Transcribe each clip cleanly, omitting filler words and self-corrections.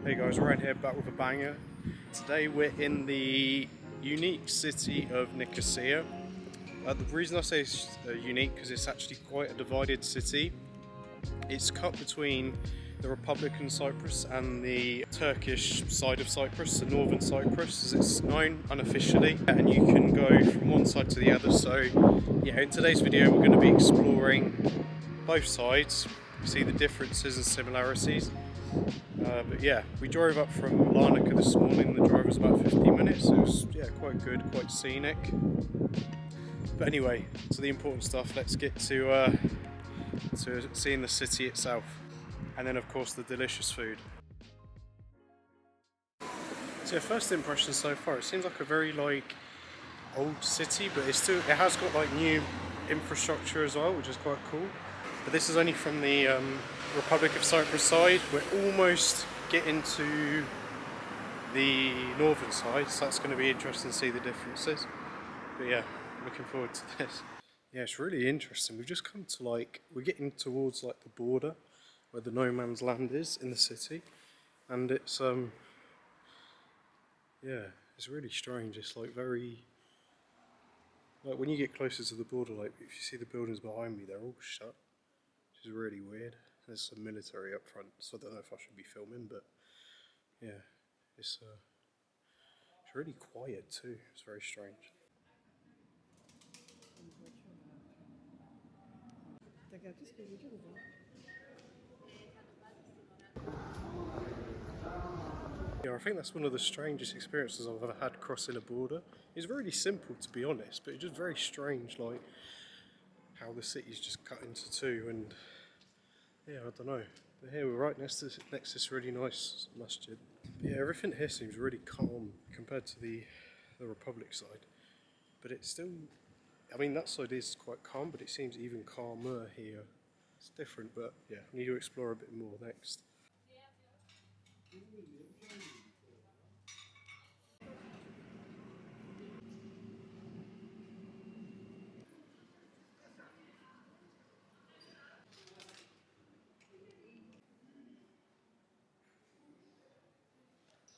Hey guys, we're right here back with a banger. Today we're in the unique city of Nicosia. The reason I say it's unique because it's actually quite a divided city. It's cut between the Republic of Cyprus and the Turkish side of Cyprus, the northern Cyprus as it's known unofficially, and you can go from one side to the other. So yeah, in today's video we're going to be exploring both sides, see the differences and similarities. But yeah, we drove up from Larnaca this morning. The drive was about 15 minutes. It was quite good, quite scenic. But anyway, to the important stuff. Let's get to seeing the city itself, and then of course the delicious food. So first impression so far, it seems like a very old city, but it has got new infrastructure as well, which is quite cool. But this is only from the Republic of Cyprus side. We're almost getting to the northern side, so that's going to be interesting to see the differences. But yeah, looking forward to this. Yeah, it's really interesting. We've just come to we're getting towards the border where the no man's land is in the city, and it's yeah, it's really strange. It's very when you get closer to the border, if you see the buildings behind me, they're all shut. Which is really weird. There's some military up front, so I don't know if I should be filming, but yeah, it's really quiet too. It's very strange. Yeah, I think that's one of the strangest experiences I've ever had crossing a border. It's really simple, to be honest, but it's just very strange, how the city's just cut into two, and yeah, I don't know. But here we're right next to this really nice masjid. But yeah, everything here seems really calm compared to the Republic side. But it's still, I mean, that side is quite calm, but it seems even calmer here. It's different, but yeah, I need to explore a bit more next.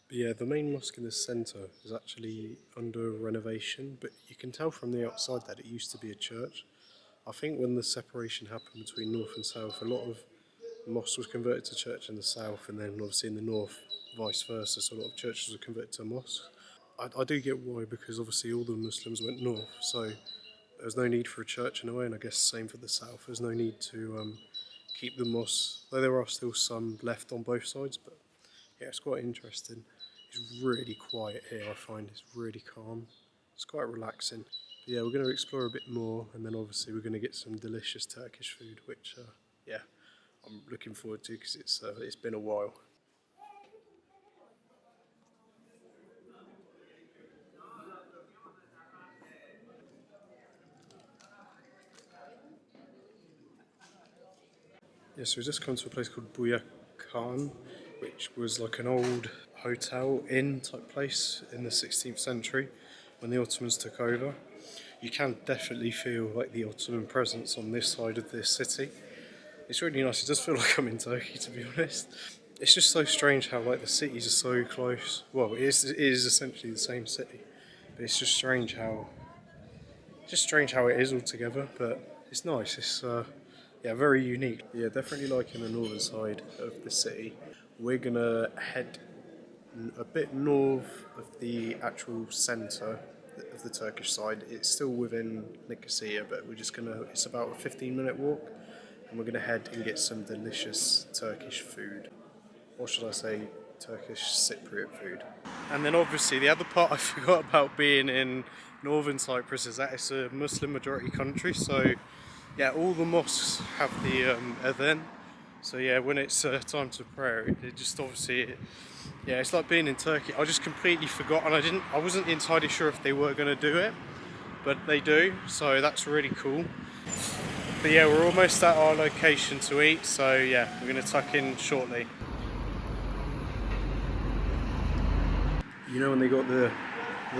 But yeah, the main mosque in the centre is actually under renovation, but you can tell from the outside that it used to be a church. I think when the separation happened between north and south, a lot of mosques was converted to church in the south, and then obviously in the north, vice versa, so a lot of churches were converted to mosques. I do get why, because obviously all the Muslims went north, so there's no need for a church in a way, and I guess same for the south. There's no need to keep the mosques, though there are still some left on both sides, but yeah, it's quite interesting. It's really quiet here, I find. It's really calm. It's quite relaxing. But yeah, we're going to explore a bit more, and then obviously we're going to get some delicious Turkish food, which yeah, I'm looking forward to because it's been a while. Yeah, so we just come to a place called Buya Khan, which was an old hotel inn type place in the 16th century when the Ottomans took over. You can definitely feel the Ottoman presence on this side of this city. It's really nice. It does feel like I'm in Turkey, to be honest. It's just so strange how the cities are so close. Well, it is essentially the same city, but it's just strange how it is all together. But it's nice. It's yeah, very unique. Yeah, definitely liking the northern side of the city. We're gonna head a bit north of the actual centre of the Turkish side. It's still within Nicosia, but it's about a 15-minute walk, and we're gonna head and get some delicious Turkish food. Or should I say Turkish Cypriot food. And then obviously the other part I forgot about being in northern Cyprus is that it's a Muslim majority country, so yeah, all the mosques have the adhan. So yeah, when it's time to prayer, it just obviously, yeah, it's like being in Turkey. I just completely forgot, and I wasn't entirely sure if they were going to do it, but they do, so that's really cool. But yeah, we're almost at our location to eat, so yeah, we're going to tuck in shortly. You know when they got the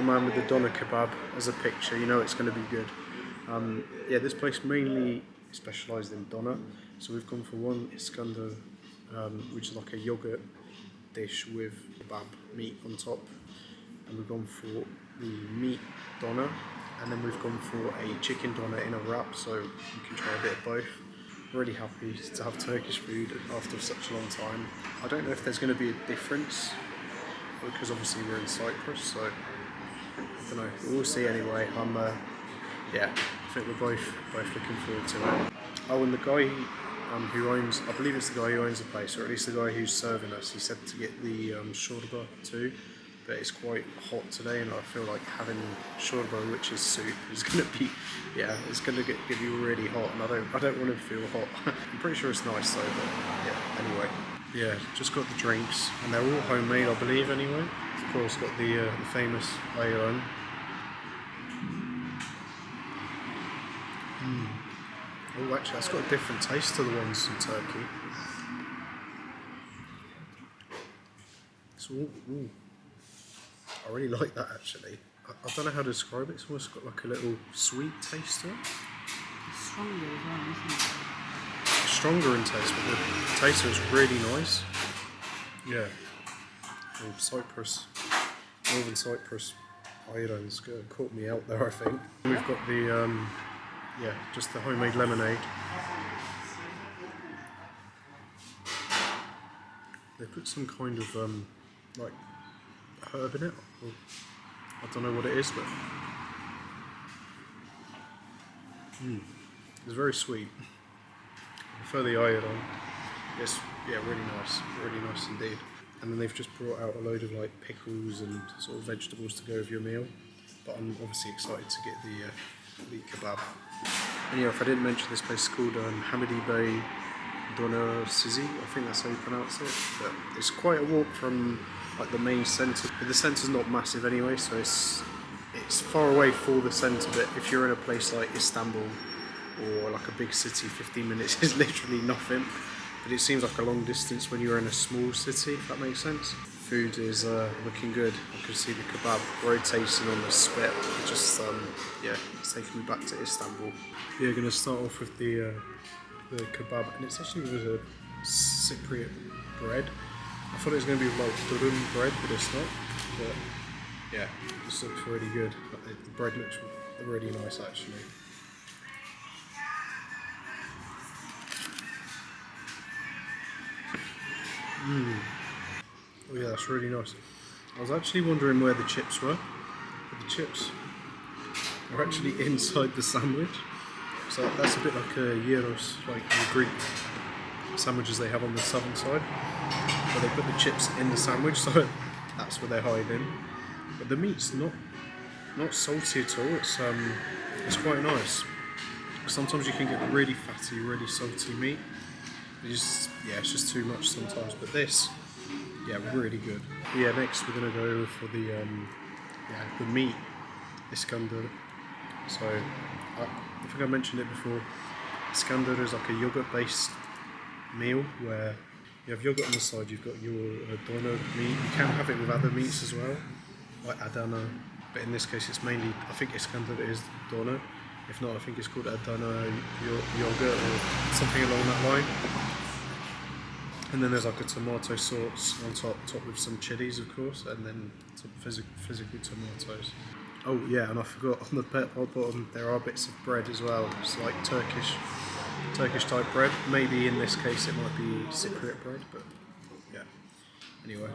man with the doner kebab as a picture, you know it's going to be good. Yeah, this place mainly specialised in doner, so we've gone for one Iskandar, which is like a yogurt dish with kebab meat on top, and we've gone for the meat doner, and then we've gone for a chicken doner in a wrap, so you can try a bit of both. Really happy to have Turkish food after such a long time. I don't know if there's going to be a difference, because obviously we're in Cyprus, so I don't know. We'll see anyway. Yeah, I think we're both looking forward to it. Oh, and the guy who owns, I believe it's the guy who owns the place, or at least the guy who's serving us, he said to get the shorba too, but it's quite hot today, and I feel like having shorba, which is soup, is going to be, yeah, it's going to get you really hot, and I don't want to feel hot. I'm pretty sure it's nice though, but yeah, anyway. Yeah, just got the drinks, and they're all homemade, I believe, anyway. Of course, got the famous ayran. Oh, actually, that's got a different taste to the ones in Turkey. It's all, ooh. I really like that, actually. I don't know how to describe it. It's almost got like a little sweet taste to it. It's stronger as well, isn't it? It's stronger in taste, but the taste is really nice. Yeah. Oh, Cyprus, Northern Cyprus ayran's caught me out there, I think. We've got the yeah, just the homemade lemonade. They put some kind of like herb in it. I don't know what it is, but it's very sweet. I prefer the ayran. It's really nice indeed. And then they've just brought out a load of like pickles and sort of vegetables to go with your meal. But I'm obviously excited to get the kebab. And yeah, if I didn't mention, this place is called Hamdi Bey Dönercisi, I think that's how you pronounce it. But it's quite a walk from like the main centre, but the centre's not massive anyway, so it's far away for the centre. But if you're in a place like Istanbul or like a big city, 15 minutes is literally nothing. But it seems like a long distance when you're in a small city, if that makes sense. Food is looking good. I can see the kebab rotating on the spit. It just yeah, it's taking me back to Istanbul. Yeah, going to start off with the kebab, and it's actually with a Cypriot bread. I thought it was going to be like durum bread, but it's not. But yeah, this looks really good. The bread looks really nice actually. Oh yeah, that's really nice. I was actually wondering where the chips were, but the chips are actually inside the sandwich. So that's a bit like a gyros, like the Greek sandwiches they have on the southern side, where they put the chips in the sandwich, so that's where they're hiding. But the meat's not salty at all. It's quite nice. Sometimes you can get really fatty, really salty meat. It's just too much sometimes. But this, yeah, really good. Yeah, next we're gonna go for the meat Iskandar. So I think I mentioned it before. Iskandar is like a yogurt-based meal where you have yogurt on the side. You've got your doner meat. You can have it with other meats as well, like Adana. But in this case, it's mainly, I think Iskandar is doner. If not, I think it's called Adana yogurt or something along that line. And then there's like a tomato sauce on top with some chilies, of course, and then some physical tomatoes. Oh yeah, and I forgot, on the bottom there are bits of bread as well. It's like Turkish type bread. Maybe in this case it might be Cypriot bread, but yeah. Anyway.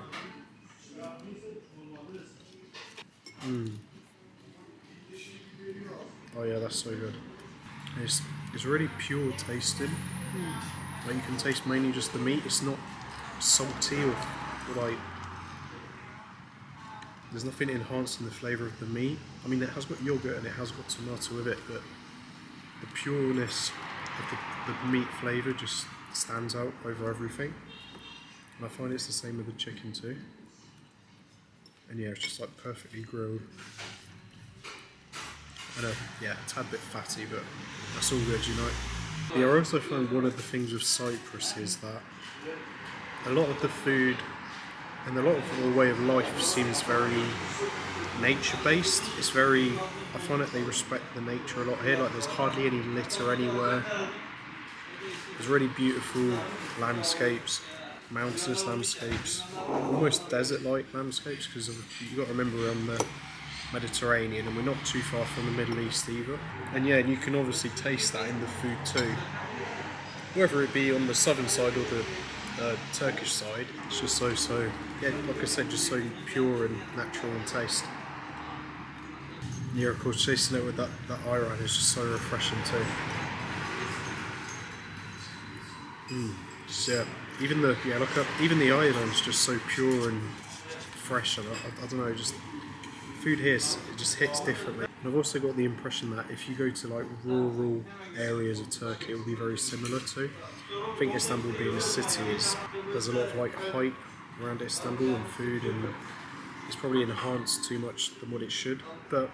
Oh yeah, that's so good. It's really pure tasting. Like you can taste mainly just the meat. It's not salty or like, there's nothing enhancing the flavour of the meat. I mean, it has got yogurt and it has got tomato with it, but the pureness of the meat flavour just stands out over everything. And I find it's the same with the chicken too. And yeah, it's just like perfectly grilled. I know, yeah, a tad bit fatty, but that's all good, you know. Yeah, I also find one of the things with Cyprus is that a lot of the food and a lot of the way of life seems very nature-based. It's very, I find that they respect the nature a lot here. Like there's hardly any litter anywhere. There's really beautiful landscapes. mountainous landscapes, almost desert-like landscapes, because you've got to remember we're on the Mediterranean and we're not too far from the Middle East either. And yeah, and you can obviously taste that in the food too. Whether it be on the southern side or the Turkish side, it's just so, yeah, like I said, just so pure and natural in taste. Yeah, of course, chasing it with that ayran is just so refreshing too. Yeah, even the ayran is just so pure and fresh. And I don't know, just food here, it just hits differently. And I've also got the impression that if you go to like rural areas of Turkey, it will be very similar to. I think Istanbul being a city there's a lot of like hype around Istanbul and food, and it's probably enhanced too much than what it should. But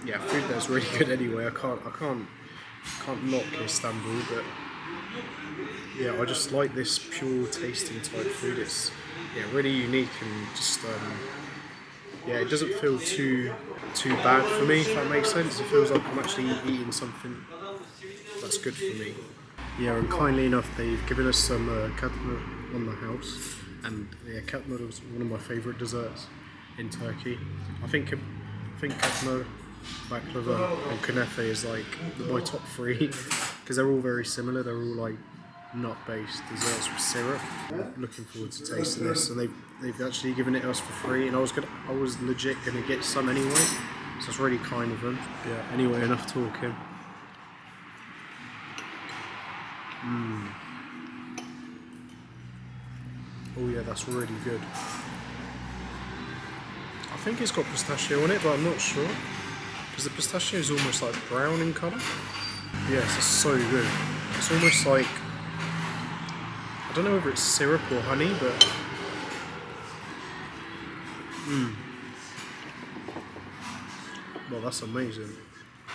yeah, food there's really good anyway. I can't knock Istanbul, but yeah, I just like this pure tasting type food. It's really unique and just yeah, it doesn't feel too bad for me, if that makes sense. It feels like I'm actually eating something that's good for me. Yeah, and kindly enough, they've given us some katmer on the house, and yeah, katmer was one of my favourite desserts in Turkey. I think katmer, baklava, and kunefe is like my top three because they're all very similar. They're all like nut-based desserts with syrup. I'm looking forward to tasting this, and they've actually given it us for free. And I was legit gonna get some anyway, so it's really kind of them. Yeah. Anyway, enough talking. Oh yeah, that's really good. I think it's got pistachio on it, but I'm not sure, because the pistachio is almost like brown in colour. Yes, it's so good. It's almost like, I don't know whether it's syrup or honey, but well, that's amazing.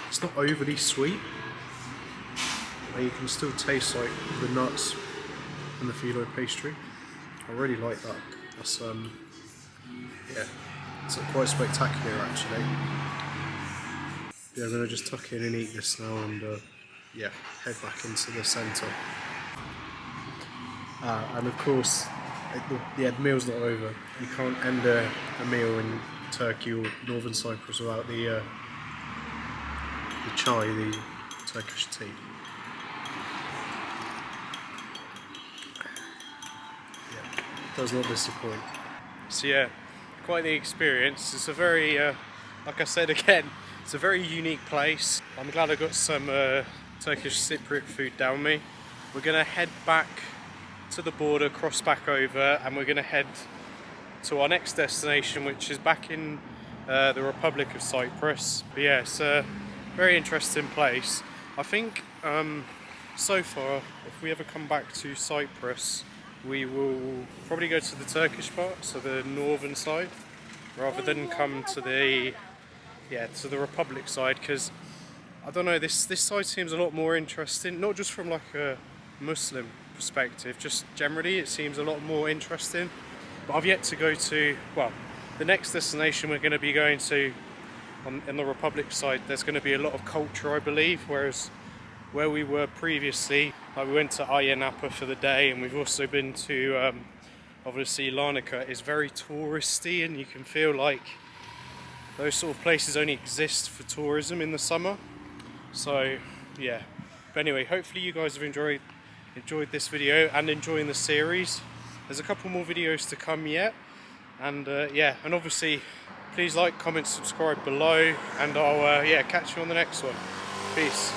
It's not overly sweet, and you can still taste like the nuts and the phyllo pastry. I really like that. That's yeah, it's quite spectacular actually. Yeah, I'm gonna just tuck in and eat this now, and yeah, head back into the centre. And of course, the meal's not over. You can't end a meal in Turkey or Northern Cyprus without the chai, the Turkish tea. Yeah, does not disappoint. So yeah, quite the experience. It's a very, like I said again, it's a very unique place. I'm glad I got some Turkish Cypriot food down me. We're gonna head back to the border, cross back over, and we're gonna head to our next destination, which is back in the Republic of Cyprus. But yeah, it's a very interesting place. I think so far, if we ever come back to Cyprus, we will probably go to the Turkish part, so the northern side, rather than come to the Republic side, because I don't know, this side seems a lot more interesting, not just from like a Muslim perspective, just generally it seems a lot more interesting. But I've yet to go to, well, the next destination we're going to be going to in the Republic side, there's going to be a lot of culture, I believe, whereas where we were previously, like we went to Ayia Napa for the day, and we've also been to obviously Larnaca, is very touristy, and you can feel like those sort of places only exist for tourism in the summer. So yeah, but anyway, hopefully you guys have enjoyed this video and enjoying the series. There's a couple more videos to come yet, and yeah, and obviously please like, comment, subscribe below, and I'll catch you on the next one. Peace.